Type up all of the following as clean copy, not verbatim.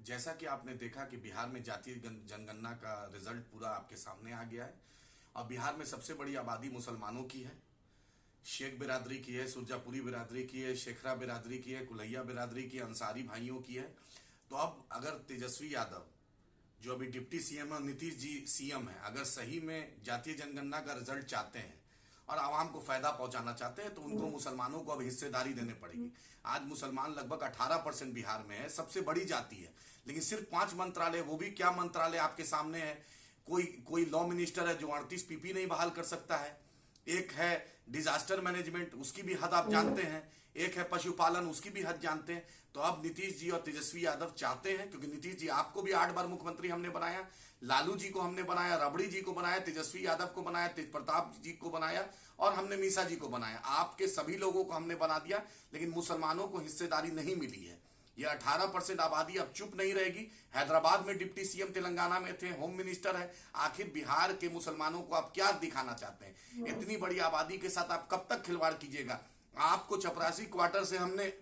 जैसा कि आपने देखा कि बिहार में जातीय जनगणना का रिजल्ट पूरा आपके सामने आ गया है और बिहार में सबसे बड़ी आबादी मुसलमानों की है। शेख बिरादरी की है, सुरजापुरी बिरादरी की है, शेखरा बिरादरी की है, कुलैया बिरादरी की, अंसारी भाइयों की है। तो अब अगर तेजस्वी यादव जो अभी डिप्टी सीएम और नीतीश जी सीएम है, अगर सही में जातीय जनगणना का रिजल्ट चाहते हैं और आवाम को फायदा पहुंचाना चाहते हैं तो उनको मुसलमानों को अब हिस्सेदारी देने पड़ेगी। आज मुसलमान लगभग 18% बिहार में है, सबसे बड़ी जाति है, लेकिन सिर्फ 5 मंत्रालय, वो भी क्या मंत्रालय आपके सामने है। कोई लॉ मिनिस्टर है जो 38 पीपी नहीं बहाल कर सकता है। एक है डिजास्टर मैनेजमेंट, उसकी भी हद आप जानते हैं। एक है पशुपालन, उसकी भी हद जानते हैं। तो अब नीतीश जी और तेजस्वी यादव चाहते हैं, क्योंकि नीतीश जी आपको भी 8 बार मुख्यमंत्री हमने बनाया, लालू जी को हमने बनाया, रबड़ी जी को बनाया, तेजस्वी यादव को बनाया, तेज प्रताप जी को बनाया और हमने मीसा जी को बनाया। आपके सभी लोगों को हमने बना दिया, लेकिन मुसलमानों को हिस्सेदारी नहीं मिली है। ये 18% आबादी अब चुप नहीं रहेगी। हैदराबाद में डिप्टी सीएम, तेलंगाना में थे, होम मिनिस्टर है। आखिर बिहार के मुसलमानों को आप क्या दिखाना चाहते हैं? इतनी बड़ी आबादी के साथ आप कब तक खिलवाड़ कीजिएगा? आपको चपरासी क्वार्टर से हमने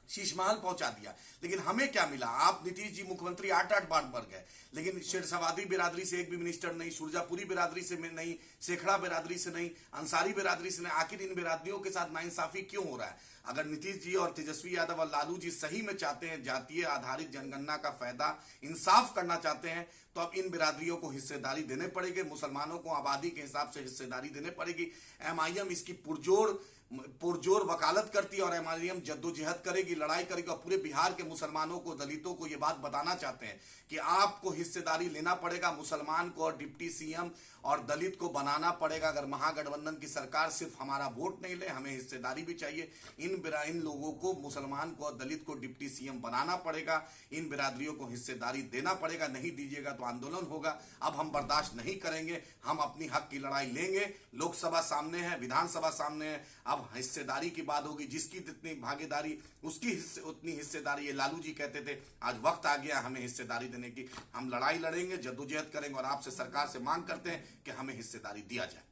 शीशमहल पहुंचा दिया, लेकिन हमें क्या मिला? आप नीतीश जी मुख्यमंत्री 8 बार बढ़ गए, लेकिन शेरसवादी बिरादरी से एक भी मिनिस्टर नहीं, सुरजापुरी बिरादरी से नहीं, शेखड़ा बिरादरी से नहीं, अंसारी बिरादरी से नहीं। आखिर इन बिरादरियों के साथ नाइंसाफी क्यों हो रहा है? अगर नीतीश जी और तेजस्वी यादव और लालू जी सही में चाहते हैं जातीय आधारित जनगणना का फायदा इंसाफ करना चाहते हैं, तो अब इन बिरादरियों को हिस्सेदारी देने पड़ेगी। मुसलमानों को आबादी के हिसाब से हिस्सेदारी देने पड़ेगी। एमआईएम इसकी पुरजोर वकालत करती है और एमआईएम जद्दोजहद करेगी, लड़ाई करेगी और पूरे बिहार के मुसलमानों को, दलितों को यह बात बताना चाहते हैं कि आपको हिस्सेदारी लेना पड़ेगा। मुसलमान को और डिप्टी सीएम और दलित को बनाना पड़ेगा। अगर महागठबंधन की सरकार सिर्फ हमारा वोट नहीं ले, हमें हिस्सेदारी भी चाहिए। इन लोगों को, मुसलमान को और दलित को डिप्टी सीएम बनाना पड़ेगा। इन बिरादरियों को हिस्सेदारी देना पड़ेगा। नहीं दीजिएगा तो आंदोलन होगा। अब हम बर्दाश्त नहीं करेंगे। हम अपनी हक की लड़ाई लेंगे। लोकसभा सामने है, विधानसभा सामने है। अब हिस्सेदारी की बात होगी। जिसकी जितनी भागीदारी उसकी उतनी हिस्सेदारी। ये लालू जी कहते थे, आज वक्त आ गया हमें हिस्सेदारी देने की। हम लड़ाई लड़ेंगे, जद्दोजहद करेंगे और आपसे, सरकार से मांग करते हैं कि हमें हिस्सेदारी दिया जाए।